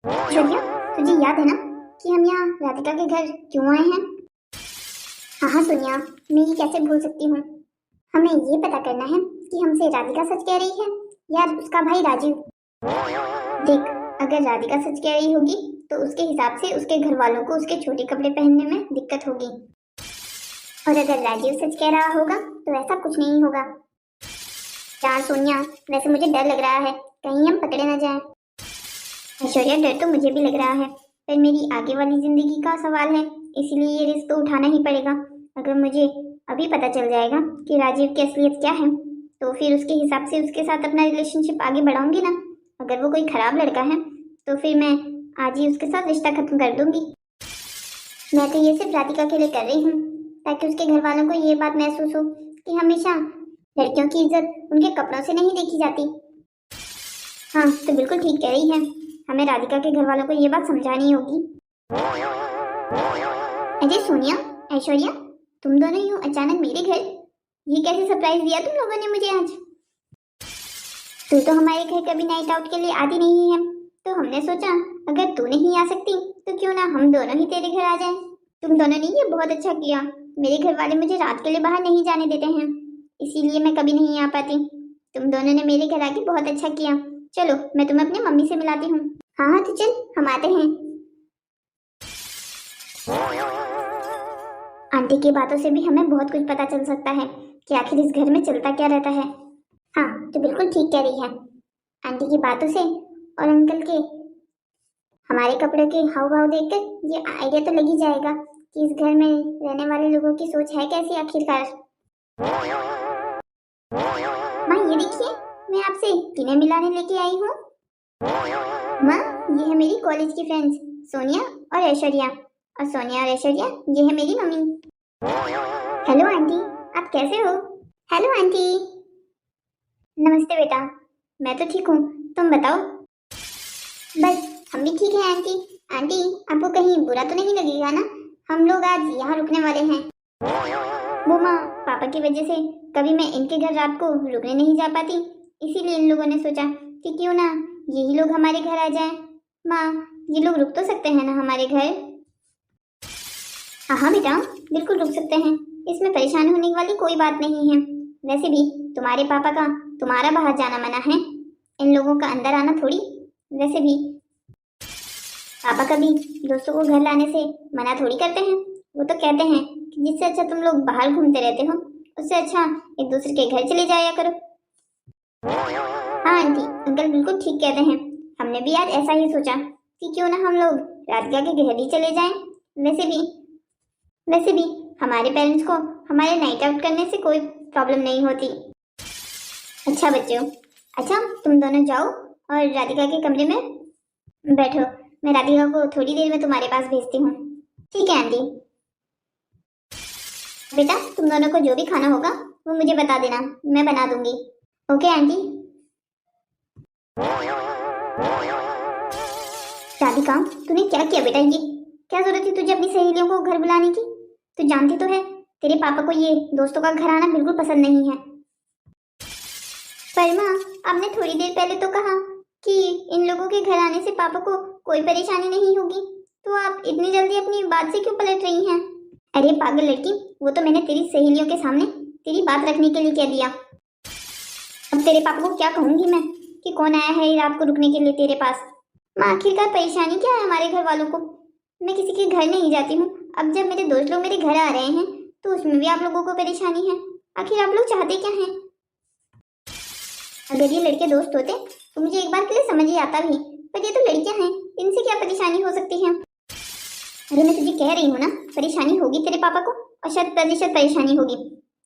शोनिया, तुझे याद है ना कि हम यहाँ राधिका के घर क्यों आए हैं? हाँ हाँ सोनिया, मैं ये कैसे भूल सकती हूँ। हमें ये पता करना है कि हमसे राधिका सच कह रही है या उसका भाई राजीव। देख, अगर राधिका सच कह रही होगी तो उसके हिसाब से उसके घर वालों को उसके छोटे कपड़े पहनने में दिक्कत होगी, और अगर राजीव सच कह रहा होगा तो ऐसा कुछ नहीं होगा। यार सोनिया, वैसे मुझे डर लग रहा है कहीं हम पकड़े न जाएं। ऐश्वर्या, डर तो मुझे भी लग रहा है, पर मेरी आगे वाली जिंदगी का सवाल है, इसलिए ये रिस्क तो उठाना ही पड़ेगा। अगर मुझे अभी पता चल जाएगा कि राजीव की असलियत क्या है तो फिर उसके हिसाब से उसके साथ अपना रिलेशनशिप आगे बढ़ाऊंगी ना। अगर वो कोई खराब लड़का है तो फिर मैं आज ही उसके साथ रिश्ता खत्म कर दूंगी। मैं तो ये सिर्फ राधिका के लिए कर रही हूँ ताकि उसके घर वालों को ये बात महसूस हो कि हमेशा लड़कियों की इज्जत उनके कपड़ों से नहीं देखी जाती। हाँ, तो बिल्कुल ठीक कह रही है, हमें राधिका के घर वालों को ये बात समझानी होगी। अरे सोनिया, ऐश्वर्या, तुम दोनों यूं अचानक मेरे घर, ये कैसे सरप्राइज दिया तुम लोगों ने मुझे आज? तू तो हमारे घर कभी नाइट आउट के लिए आती नहीं है, तो हमने सोचा अगर तू नहीं आ सकती तो क्यों ना हम दोनों ही तेरे घर आ जाएं। तुम दोनों ने ये बहुत अच्छा किया। मेरे घर वाले मुझे रात के लिए बाहर नहीं जाने देते हैं, इसीलिए मैं कभी नहीं आ पाती। तुम दोनों ने मेरे घर आके बहुत अच्छा किया। चलो, मैं तुम्हें अपनी मम्मी से मिलाती हूँ। हाँ हाँ, तो चल हम आते हैं। आंटी की बातों से भी हमें बहुत कुछ पता चल सकता है कि आखिर इस घर में चलता क्या रहता है। हाँ, तो बिल्कुल ठीक कह रही है। आंटी की बातों से और अंकल के हमारे कपड़ों के हाव भाव देखकर ये आइडिया तो लग ही जाएगा कि इस घर में रहने वाले लोगों की सोच है कैसी आखिरकार। माँ, ये देखिए, मैं आपसे किन्हें मिलाने लेके आई हूँ। माँ, ये है मेरी कॉलेज की फ्रेंड्स सोनिया और ऐश्वर्या, और सोनिया और ऐश्वर्या ये है मेरी मम्मी। हेलो आंटी, आप कैसे हो? Hello aunty. नमस्ते बेटा, मैं तो ठीक हूँ, तुम बताओ। बस हम भी ठीक हैं आंटी। आंटी, आपको कहीं बुरा तो नहीं लगेगा ना, हम लोग आज यहाँ रुकने वाले हैं। वो माँ, पापा की वजह से कभी मैं इनके घर रात को रुकने नहीं जा पाती, इसीलिए इन लोगों ने सोचा कि क्यों ना यही लोग हमारे घर आ जाएं। माँ, ये लोग रुक तो सकते हैं ना हमारे घर? हाँ हाँ बेटा, बिल्कुल रुक सकते हैं, इसमें परेशान होने वाली कोई बात नहीं है। वैसे भी तुम्हारे पापा का तुम्हारा बाहर जाना मना है, इन लोगों का अंदर आना थोड़ी। वैसे भी पापा कभी दोस्तों को घर लाने से मना थोड़ी करते हैं, वो तो कहते हैं कि जिससे अच्छा तुम लोग बाहर घूमते रहते हो, उससे अच्छा एक दूसरे के घर चले जाया करो। हाँ आंटी, अंकल बिल्कुल ठीक कहते हैं, हमने भी आज ऐसा ही सोचा कि क्यों ना हम लोग राधिका के घर ही चले जाएं। वैसे भी हमारे पेरेंट्स को हमारे नाइट आउट करने से कोई प्रॉब्लम नहीं होती। अच्छा बच्चों, अच्छा तुम दोनों जाओ और राधिका के कमरे में बैठो, मैं राधिका को थोड़ी देर में तुम्हारे पास भेजती हूँ। ठीक है आंटी। बेटा, तुम दोनों को जो भी खाना होगा वो मुझे बता देना, मैं बना दूंगी। Okay aunty. राधिका, तूने क्या किया बेटा? ये क्या जरूरत थी तुझे अपनी सहेलियों को घर बुलाने की? तू जानती तो है तेरे पापा को ये दोस्तों का घर आना बिल्कुल पसंद नहीं है। पर माँ, आपने थोड़ी देर पहले तो कहा कि इन लोगों के घर आने से पापा को कोई परेशानी नहीं होगी, तो आप इतनी जल्दी अपनी बात से क्यों पलट रही हैं? अरे पागल लड़की, वो तो मैंने तेरी सहेलियों के सामने तेरी बात रखने के लिए कह दिया। अब तेरे पापा को क्या कहूंगी मैं कि कौन आया है रात को रुकने के लिए तेरे पास? माँ, आखिरकार परेशानी क्या है हमारे घर वालों को? मैं किसी के घर नहीं जाती हूँ, अब जब मेरे दोस्त लोग मेरे घर आ रहे हैं तो उसमें भी आप लोगों को परेशानी है। आखिर आप लोग चाहते क्या हैं? अगर ये लड़के दोस्त होते तो मुझे एक बार के लिए समझ ही आता भी, पर ये तो लड़कियां हैं, इनसे क्या परेशानी हो सकती है? अरे मैं तुझे कह रही हूँ ना, परेशानी होगी तेरे पापा को, और 100% परेशानी होगी।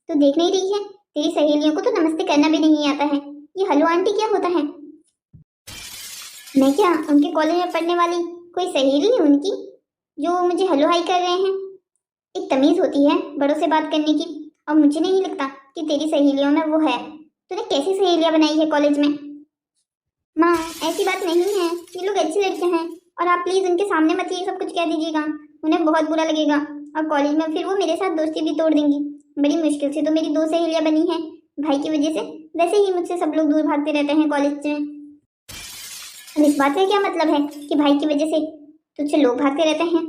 तो देख नहीं रही है, तेरी सहेलियों को तो नमस्ते करना भी नहीं आता है। ये हेलो आंटी क्या होता है? मैं क्या उनके कॉलेज में पढ़ने वाली कोई सहेली है उनकी जो मुझे हेलो हाई कर रहे हैं? एक तमीज होती है बड़ों से बात करने की, और मुझे नहीं लगता कि तेरी सहेलियों में वो है। तूने कैसी सहेलियां बनाई है कॉलेज में? माँ, ऐसी बात नहीं है, ये लोग अच्छी लड़कियां हैं, और आप प्लीज उनके सामने मत ये सब कुछ कह दीजिएगा, उन्हें बहुत बुरा लगेगा, और कॉलेज में फिर वो मेरे साथ दोस्ती भी तोड़ देंगी। बड़ी मुश्किल से तो मेरी 2 सहेलियां बनी हैं भाई की वजह से, वैसे ही मुझसे सब लोग दूर भागते रहते हैं कॉलेज में। अब इस बात का क्या मतलब है कि भाई की वजह से तुझसे लोग भागते रहते हैं?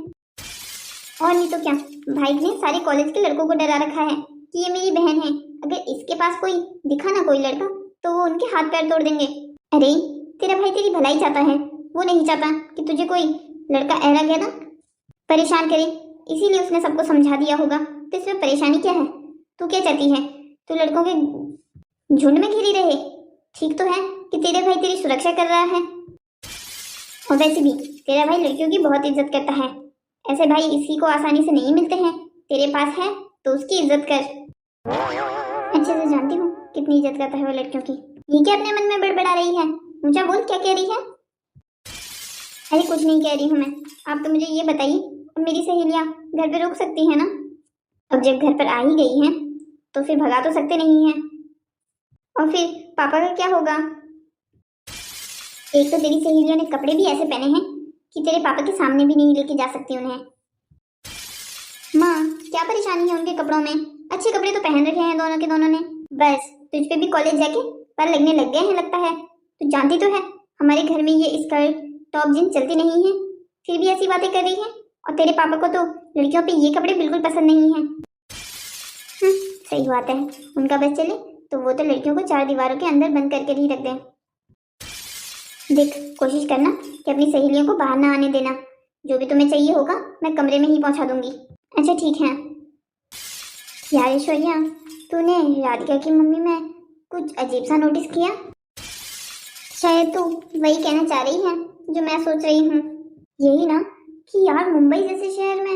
और नहीं तो क्या, भाई ने सारे कॉलेज के लड़कों को डरा रखा है कि ये मेरी बहन है, अगर इसके पास कोई दिखा ना कोई लड़का तो वो उनके हाथ पैर तोड़ देंगे। अरे तेरा भाई तेरी भलाई चाहता है, वो नहीं चाहता कि तुझे कोई लड़का ऐरा गहरा परेशान करे, इसीलिए उसने सबको समझा दिया होगा। तो इसमें परेशानी क्या है? तू क्या चाहती है? तू लड़कों के झुंड में घिरी रहे? ठीक तो है कि तेरे भाई तेरी सुरक्षा कर रहा है। और वैसे भी तेरा भाई लड़कियों की बहुत इज्जत करता है, ऐसे भाई इसी को आसानी से नहीं मिलते हैं। तेरे पास है तो उसकी इज्जत कर। अच्छे से जानती हूँ कितनी इज्जत करता है वो लड़कियों की। ये क्या अपने मन में बड़बड़ा रही है? ऊंचा बोल, क्या कह रही है? अरे कुछ नहीं कह रही हूँ मैं। आप तो मुझे ये बताइए, अब मेरी सहेलियाँ घर पे रुक सकती है ना? अब जब घर पर आ ही गई हैं तो फिर भगा तो सकते नहीं हैं। और फिर पापा का क्या होगा? एक तो तेरी सहेलियों ने कपड़े भी ऐसे पहने हैं कि तेरे पापा के सामने भी नहीं लेके जा सकती उन्हें। माँ, क्या परेशानी है उनके कपड़ों में? अच्छे कपड़े तो पहन रखे हैं दोनों के दोनों ने, बस तुझ पे भी कॉलेज जाके पर लगने लग गए हैं लगता है। तू जानती तो है हमारे घर में ये स्कर्ट टॉप जींस चलती नहीं है, फिर भी ऐसी बातें कर रही है। और तेरे पापा को तो लड़कियों पे ये कपड़े बिल्कुल पसंद नहीं है। सही बात है, उनका बस चले तो वो तो लड़कियों को चार दीवारों के अंदर बंद करके ही रख दें। देख, कोशिश करना कि अपनी सहेलियों को बाहर ना आने देना। जो भी तुम्हें चाहिए होगा मैं कमरे में ही पहुंचा दूंगी। अच्छा ठीक है। यार ऐश्वर्या, तूने राधिका की मम्मी में कुछ अजीब सा नोटिस किया? शायद तू वही कहना चाह रही है जो मैं सोच रही हूँ। यही ना कि यार मुंबई जैसे शहर में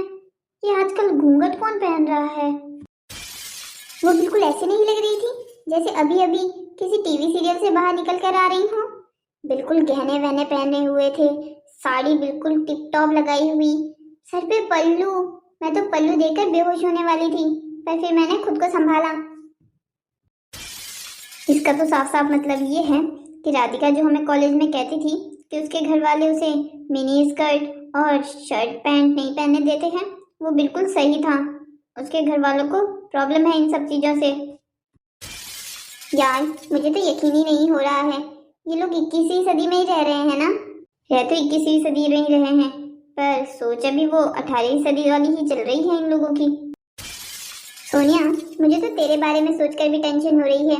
ये आजकल घूंघट कौन पहन रहा है? वो बिल्कुल ऐसे नहीं लग रही थी जैसे अभी अभी किसी टीवी सीरियल से बाहर निकल कर आ रही हूँ। बिल्कुल गहने वहने पहने हुए थे, साड़ी बिल्कुल टिप टॉप लगाई हुई, सर पे पल्लू। मैं तो पल्लू देखकर बेहोश होने वाली थी, पर फिर मैंने खुद को संभाला। इसका तो साफ साफ मतलब ये है कि राधिका जो हमें कॉलेज में कहती थी कि उसके घर वाले उसे मिनी स्कर्ट और शर्ट पैंट नहीं पहनने देते हैं, वो बिल्कुल सही था। उसके घर वालों को प्रॉब्लम है इन सब चीजों से। यार मुझे तो यकीन ही नहीं हो रहा है, ये लोग 21वीं सदी में ही रह रहे हैं ना? रह तो 21वीं सदी में ही रहे हैं, पर सोच अभी वो 18वीं सदी वाली ही चल रही है इन लोगों की। सोनिया, मुझे तो तेरे बारे में सोचकर भी टेंशन हो रही है।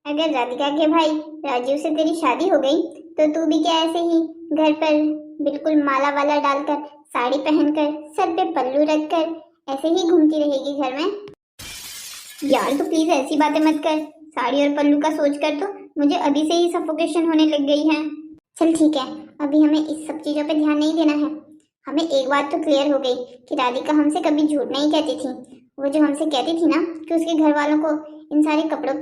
अगर राधिका के भाई राजीव से तेरी शादी हो गई तो तू भी क्या ऐसे ही घर पर बिल्कुल माला वाला डालकर, साड़ी पहनकर, सर पे पल्लू रखकर ऐसे ही घूमती रहेगी घर में? यार तो प्लीज ऐसी बातें मत कर। साड़ी और पल्लू का सोचकर तो मुझे अभी से ही सफोकेशन होने लग गई है। चल ठीक है, अभी हमें इस सब चीजों पे ध्यान नहीं देना है। हमें एक बात तो क्लियर हो गई कि राधिका हमसे कभी झूठ नहीं कहती थी। वो जो हमसे कहती थी ना कि उसके घर वालों को इन सारे कपड़ों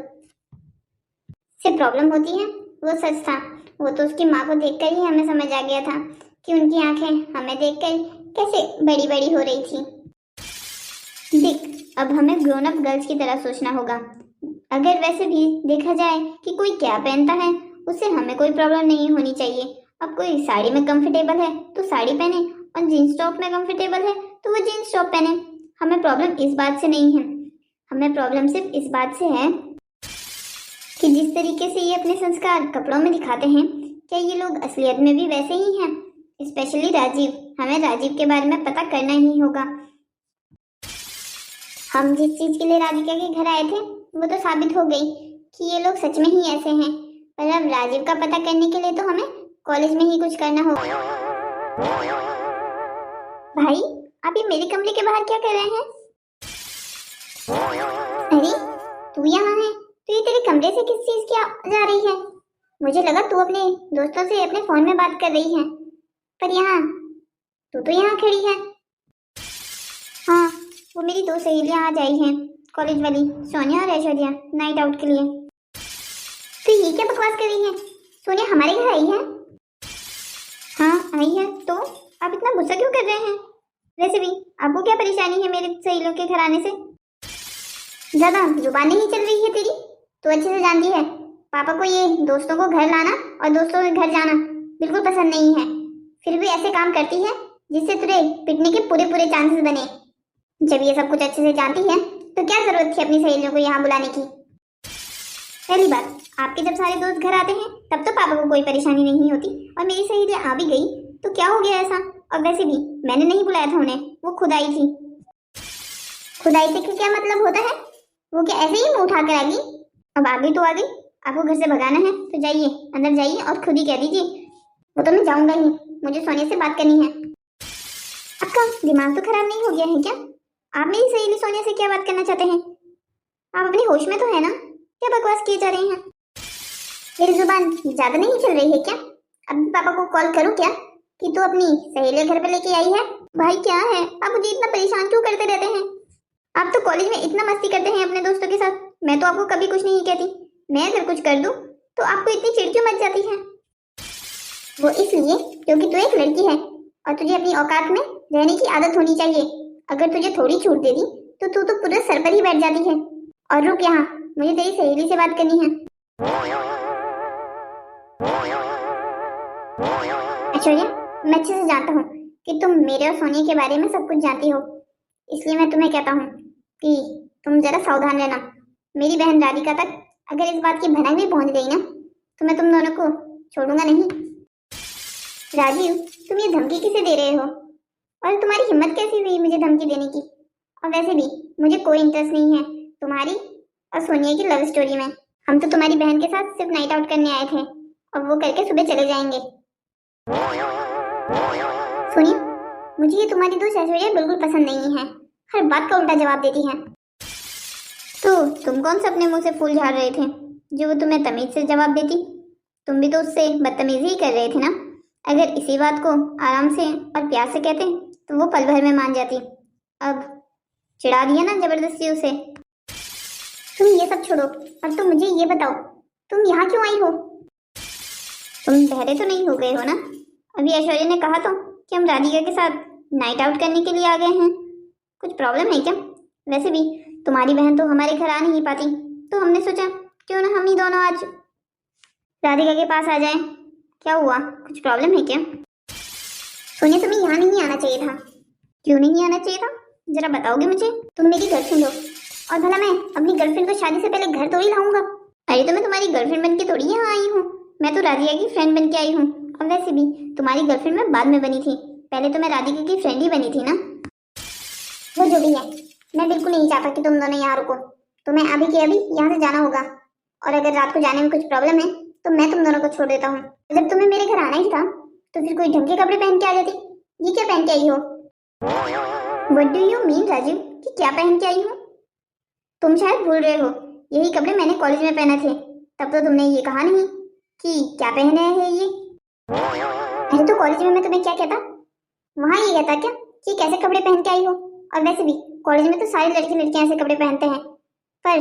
से प्रॉब्लम होती है, वो सच था। वो तो उसकी माँ को देखकर ही हमें समझ आ गया था कि उनकी आंखें हमें देखकर कैसे बड़ी बड़ी हो रही थी। देख, अब हमें ग्रोन अप गर्ल्स की तरह सोचना होगा। अगर वैसे भी देखा जाए कि कोई क्या पहनता है उससे हमें कोई प्रॉब्लम नहीं होनी चाहिए। अब कोई साड़ी में कंफर्टेबल है तो साड़ी पहने, और जीन्स टॉप में कंफर्टेबल है तो वो जीन्स टॉप पहने। हमें प्रॉब्लम इस बात से नहीं है, हमें प्रॉब्लम सिर्फ इस बात से है कि जिस तरीके से ये अपने संस्कार कपड़ों में दिखाते हैं, क्या ये लोग असलियत में भी वैसे ही हैं? स्पेशली राजीव। हमें राजीव के बारे में पता करना ही होगा। हम जिस चीज के लिए राधिका के घर आए थे वो तो साबित हो गई कि ये लोग सच में ही ऐसे हैं, पर अब राजीव का पता करने के लिए तो हमें कॉलेज में ही कुछ करना होगा। भाई, आप ये मेरे कमरे के बाहर क्या कर रहे हैं? अरे तू यहाँ है तो ये तेरे कमरे से किस चीज की आवाज आ रही है? मुझे लगा तू अपने दोस्तों से अपने फोन में बात कर रही है, पर यहाँ तू तो यहाँ खड़ी है। हाँ, वो मेरी दो सहेलियां आज आई हैं, कॉलेज वाली सोनिया और ऐश्वर्या, नाइट आउट के लिए। तो ये क्या बकवास कर रही है? सोनिया हमारे घर आई है? हाँ आई है। तो आप इतना गुस्सा क्यों कर रहे हैं? वैसे भी आपको क्या परेशानी है मेरे सहेलियों के घर आने से? ज्यादा जुबान नहीं चल रही है तेरी? तो अच्छे से जानती है पापा को ये दोस्तों को घर लाना और दोस्तों के घर जाना बिल्कुल पसंद नहीं है, फिर भी ऐसे काम करती है जिससे तुझे पिटने के पूरे पूरे चांसेस बने। जब ये सब कुछ अच्छे से जानती है तो क्या जरूरत थी अपनी सहेलियों को यहाँ बुलाने की? पहली बात, आपके जब सारे दोस्त घर आते हैं तब तो पापा को कोई परेशानी नहीं होती, और मेरी सहेली आ भी गई तो क्या हो गया ऐसा। और वैसे भी मैंने नहीं बुलाया था उन्हें, वो खुद आई थी। खुद आई थी क्या मतलब होता है? वो क्या ऐसे ही मुंह उठा कर आ गई? अब आ गई तो आ गई, आपको घर से भगाना है तो जाइए, अंदर जाइए और खुद ही कह दीजिए। वो तो मैं जाऊंगा ही, मुझे सोनिया से बात करनी है। आपका दिमाग तो खराब नहीं हो गया है क्या? आप मेरी सहेली सोनिया से क्या बात करना चाहते हैं? आप अपने होश में तो है ना? क्या बकवास किए जा रहे हैं? मेरी जुबान ज्यादा नहीं चल रही है क्या? अब पापा को कॉल करूं क्या कि तू अपनी सहेली घर पे लेके आई है? भाई क्या है, आप मुझे इतना परेशान क्यों करते रहते हैं? आप तो कॉलेज में इतना मस्ती करते हैं अपने दोस्तों के साथ, मैं तो आपको कभी कुछ नहीं कहती। मैं अगर कुछ कर दूं तो आपको इतनी चिढ़ क्यों मच जाती है? वो इसलिए क्योंकि तू एक लड़की है और तुझे अपनी औकात में रहने की आदत होनी चाहिए। अगर तुझे थोड़ी छूट दे दी तो तू तो पूरे सर पर ही बैठ जाती है। और रुक यहाँ, मुझे तेरी सहेली से बात करनी है। ऐश्वर्या, मैं अच्छे से जानता हूँ कि तुम मेरे और सोनिया के बारे में सब कुछ जानती हो, इसलिए मैं तुम्हें कहता हूँ कि तुम जरा सावधान रहना। मेरी बहन राधिका तक अगर इस बात की भनक भी पहुंच गई ना तो मैं तुम दोनों को छोड़ूंगा नहीं। राजीव, तुम ये धमकी किसे दे रहे हो? और तुम्हारी हिम्मत कैसी हुई मुझे धमकी देने की? और वैसे भी मुझे कोई इंटरेस्ट नहीं है तुम्हारी और सोनिया की लव स्टोरी में। हम तो तुम्हारी बहन के साथ सिर्फ नाइट आउट करने आए थे और वो करके सुबह चले जाएंगे। सुनिए, मुझे ये तुम्हारी दोस्त ऐश्वर्या बिल्कुल पसंद नहीं है, हर बात का उल्टा जवाब देती है। तो तुम कौन सा अपने मुंह से फूल झाड़ रहे थे जो वो तुम्हें तमीज से जवाब देती? तुम भी तो उससे बदतमीजी ही कर रहे थे ना। अगर इसी बात को आराम से और प्यार से कहते तो वो पल भर में मान जाती। अब चिढ़ा दिया ना जबरदस्ती उसे। तुम ये सब छोड़ो और तुम मुझे ये बताओ, तुम यहाँ क्यों आई हो? तुम बहरे तो नहीं हो गए हो ना? अभी ऐश्वर्या ने कहा तो कि हम राधिका के साथ नाइट आउट करने के लिए आ गए हैं। कुछ प्रॉब्लम है क्या? वैसे भी तुम्हारी बहन तो हमारे घर आ नहीं पाती, तो हमने सोचा क्यों ना हम ही दोनों आज राधिका के पास आ जाएं। क्या हुआ, कुछ प्रॉब्लम है क्या? सोनिया, तुम्हें यहाँ नहीं आना चाहिए था। क्यों नहीं आना चाहिए था, जरा बताओगे मुझे? तुम मेरी गर्लफ्रेंड हो और भला मैं अपनी गर्लफ्रेंड को शादी से पहले घर थोड़ी लाऊंगा। अरे तो मैं तुम्हारी गर्लफ्रेंड बन के थोड़ी यहाँ आई हूँ, मैं तो राधिका की फ्रेंड बन के आई हूँ। और वैसे भी तुम्हारी गर्लफ्रेंड मैं बाद में बनी थी, पहले तो मैं राधिका की फ्रेंड ही बनी थी ना। वो जो भी है, मैं बिल्कुल नहीं चाहता कि तुम दोनों यहाँ रुको। तुम्हें अभी के अभी यहाँ से जाना होगा, और अगर रात को जाने में कुछ प्रॉब्लम है तो मैं तुम दोनों को छोड़ देता हूँ। जब तुम्हें मेरे घर आना ही था तो फिर कोई ढंग के कपड़े पहन के आ जाती। ये क्या पहन के आई हो? What do you mean Rajiv कि क्या पहन के आई हो? तुम शायद भूल रहे हो, यही कपड़े मैंने कॉलेज में पहने थे, तब तो तुमने ये कहा नहीं कि क्या पहने हैं ये। अरे तो कॉलेज में मैं तुम्हें क्या कहता, वहाँ ये कहता क्या कि कैसे कपड़े पहन के आई हो। और वैसे भी कॉलेज में तो सारी लड़के लड़कियां ऐसे कपड़े पहनते हैं, पर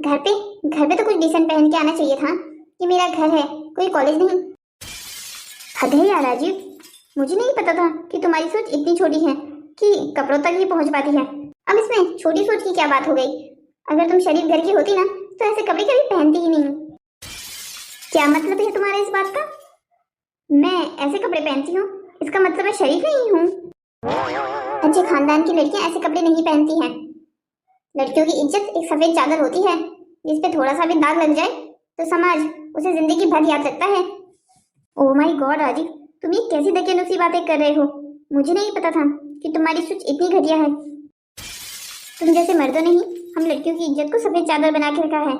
घर पे तो कुछ डिसेंट पहन के आना चाहिए था कि मेरा घर है, कोई कॉलेज नहीं। हद है यार राजीव, मुझे नहीं पता था कि तुम्हारी सोच इतनी छोटी है कि कपड़ों तक ही पहुंच पाती है। अब इसमें छोटी सोच की क्या बात हो गई? अगर तुम शरीफ घर की होती ना तो ऐसे कपड़े कभी पहनती ही नहीं। क्या मतलब है तुम्हारा इस बात का? मैं ऐसे कपड़े पहनती हूँ इसका मतलब मैं शरीफ नहीं हूँ? अच्छे खानदान की लड़कियां ऐसे कपड़े नहीं पहनती हैं। लड़कियों की इज्जत एक सफेद चादर होती है, जिस पे थोड़ा सा भी दाग लग जाए तो समाज उसे जिंदगी भर याद रखता है। ओह माय गॉड राजीव, तुम ये कैसी दकियानूसी बातें कर रहे हो? मुझे नहीं पता था कि तुम्हारी सोच इतनी घटिया है। तुम जैसे मर्दों ने ही हम लड़कियों की इज्जत को सफेद चादर बना के रखा है,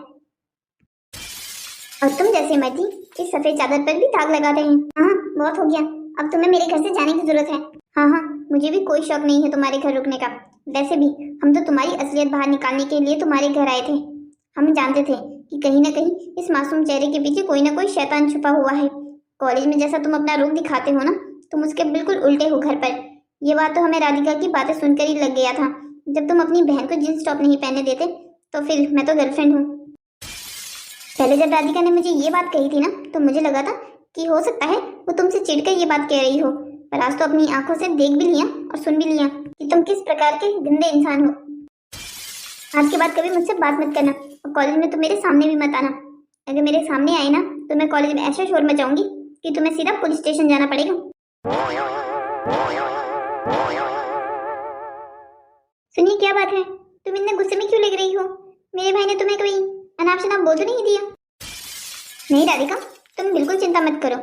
और तुम जैसे मर्द ही इस सफेद चादर पर भी दाग लगाते हैं। हाँ, बहुत हो गया, अब तुम्हें मेरे घर से जाने की जरूरत है। हाँ, मुझे भी कोई शौक नहीं है तुम्हारे घर रुकने का। वैसे भी हम तो तुम्हारी असलियत बाहर निकालने के लिए तुम्हारे घर आए थे। हम जानते थे कि कहीं ना कहीं इस मासूम चेहरे के पीछे कोई ना कोई शैतान छुपा हुआ है। कॉलेज में जैसा तुम अपना रूप दिखाते हो ना, तुम उसके बिल्कुल उल्टे हो घर पर। ये बात तो हमें राधिका की बातें सुनकर ही लग गया था। जब तुम अपनी बहन को जींस टॉप नहीं पहनने देते तो फिर मैं तो गर्लफ्रेंड हूँ। पहले जब राधिका ने मुझे ये बात कही थी ना तो मुझे लगा था कि हो सकता है वो तुमसे चिढ़कर ये बात कह रही हो, पर आज तो अपनी आंखों से देख भी लिया और सुन भी लिया कि तुम किस प्रकार के गंदे इंसान हो। आज के बाद कभी मुझसे बात मत करना, और कॉलेज में तो मेरे सामने भी मत आना। अगर मेरे सामने आए ना तो मैं कॉलेज में ऐसा शोर मचाऊंगी कि तुम्हें सीधा पुलिस स्टेशन जाना पड़ेगा। सुनिए, क्या बात है, तुम इतने गुस्से में क्यों लग रही हो? मेरे भाई ने तुम्हें कोई अनाप शनाप बोल तो नहीं दिया? नहीं राधिका, तुम बिल्कुल चिंता मत करो।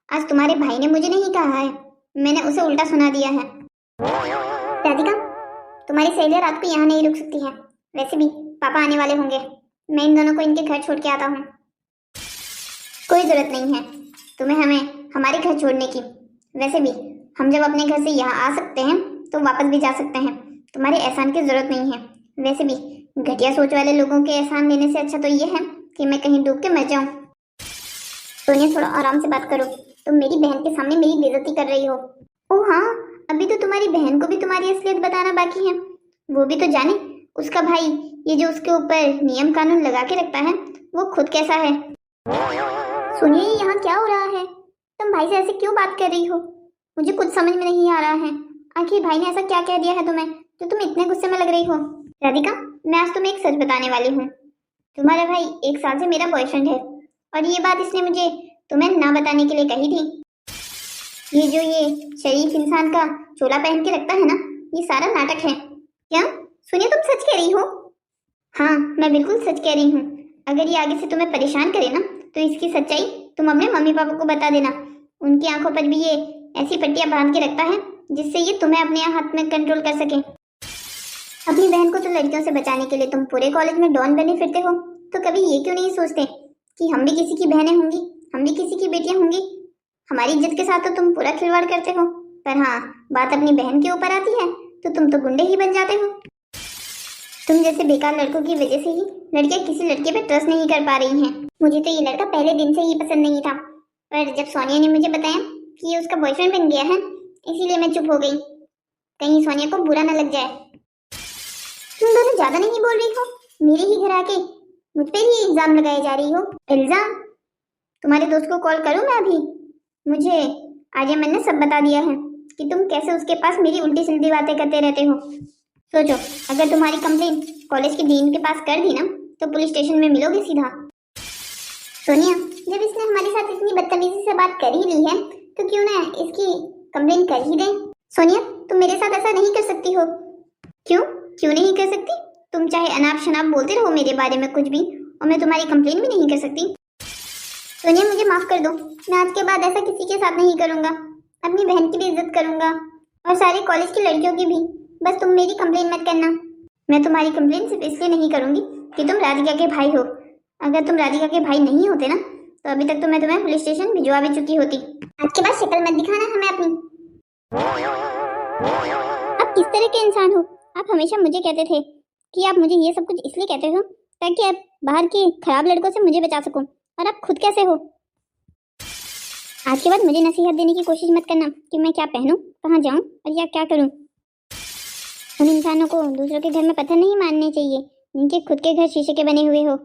आज तुम्हारे भाई ने मुझे नहीं कहा है, मैंने उसे उल्टा सुना दिया है। राधिका, तुम्हारी सहेलियां रात को यहाँ नहीं रुक सकती है। वैसे भी पापा आने वाले होंगे, मैं इन दोनों को इनके घर छोड़ के आता हूँ। कोई जरूरत नहीं है तुम्हें हमें हमारे घर छोड़ने की। वैसे भी हम जब अपने घर से यहाँ आ सकते हैं तो वापस भी जा सकते हैं, तुम्हारे एहसान की जरूरत नहीं है। वैसे भी घटिया सोच वाले लोगों के एहसान लेने से अच्छा तो ये है कि मैं कहीं डूब के मर जाऊं। सोनिया, थोड़ा आराम से बात करो, तुम मेरी बहन के सामने मेरी बेइज्जती कर रही हो। ओह हाँ, अभी तो तुम्हारी बहन को भी तुम्हारी असलियत बताना बाकी है। वो भी तो जाने उसका भाई, ये जो उसके ऊपर नियम कानून लगा के रखता है, वो खुद कैसा है। सुनिए, यहाँ क्या हो रहा है? तुम भाई से ऐसे क्यों बात कर रही हो? मुझे कुछ समझ में नहीं आ रहा है। आखिर भाई ने ऐसा क्या कह दिया है तुम्हें जो तुम इतने गुस्से में लग रही हो? राधिका, मैं आज तुम्हें एक सच बताने वाली हूँ। तुम्हारा भाई 1 साल से मेरा बॉयफ्रेंड है और ये बात इसने मुझे तुम्हें ना बताने के लिए कही थी। ये जो ये शरीफ इंसान का चोला पहन के रखता है ना, ये सारा नाटक है। क्या सुनिए, तुम सच कह रही हो? हाँ, मैं बिल्कुल सच कह रही हूँ। अगर ये आगे से तुम्हें परेशान करे ना तो इसकी सच्चाई तुम अपने मम्मी पापा को बता देना। उनकी आंखों पर भी ये ऐसी पट्टियां बांध के रखता है जिससे ये तुम्हें अपने हाथ में कंट्रोल कर सके। अपनी बहन को तो लड़कियों से बचाने के लिए तुम पूरे कॉलेज में डॉन बने फिरते हो, तो कभी ये क्यों नहीं सोचते कि हम भी किसी की बहनें होंगी, हम भी किसी की बेटियां होंगी। हमारी इज्जत के साथ तो तुम पूरा खिलवाड़ करते हो, पर हाँ, बात अपनी बहन के ऊपर आती है तो तुम तो गुंडे ही बन जाते हो। तुम जैसे बेकार लड़कों की वजह से ही लड़कियां किसी लड़के पे ट्रस्ट नहीं कर पा रही हैं। मुझे तो ये लड़का पहले दिन से ही पसंद नहीं था, पर जब सोनिया ने मुझे बताया कि ये उसका बॉयफ्रेंड बन गया है, इसीलिए मैं चुप हो गई, कहीं सोनिया को बुरा न लग जाए। तुम दोनों ज्यादा नहीं बोल रही हो? मेरे ही घर आके मुझ पे ही इल्जाम लगाए जा रही हो। इल्जाम? तुम्हारे दोस्त को कॉल करूं मैं अभी? मुझे आर्यमन ने सब बता दिया है कि तुम कैसे उसके पास मेरी उल्टी सीधी बातें करते रहते हो। सोचो, अगर तुम्हारी कंप्लेन कॉलेज के डीन के पास कर दी ना तो पुलिस स्टेशन में मिलोगे सीधा। सोनिया, जब इसने हमारे साथ इतनी बदतमीजी से बात कर ही ली है तो क्यों ना इसकी कंप्लेन कर ही दें। सोनिया, तुम मेरे साथ ऐसा नहीं कर सकती हो। क्यों नहीं कर सकती? तुम चाहे अनाप शनाप बोलते रहो मेरे बारे में कुछ भी, और मैं तुम्हारी कंप्लेन भी नहीं कर सकती। सोनिया, मुझे माफ कर दो, मैं आज के बाद ऐसा किसी के साथ नहीं करूंगा। अपनी बहन की भी इज्जत करूंगा और सारे कॉलेज की लड़कियों की भी। बस तुम मेरी कंप्लेन मत करना। मैं तुम्हारी कंप्लेन सिर्फ इसलिए नहीं करूंगी कि तुम राधिका के भाई हो। अगर तुम राधिका के भाई नहीं होते ना तो अभी तक तो मैं तुम्हें पुलिस स्टेशन भिजवा भी चुकी होती। आज के बाद शक्ल मत दिखाना हमें अपनी। आप किस तरह के इंसान हो? आप हमेशा मुझे कहते थे कि आप मुझे ये सब कुछ इसलिए कहते हो ताकि आप बाहर के खराब लड़कों से मुझे बचा सको, और आप खुद कैसे हो? आज के बाद मुझे नसीहत देने की कोशिश मत करना कि मैं क्या पहनूं, कहाँ जाऊं और या क्या करूं। उन इंसानों को दूसरों के घर में पत्थर नहीं मारने चाहिए जिनके खुद के घर शीशे के बने हुए हो।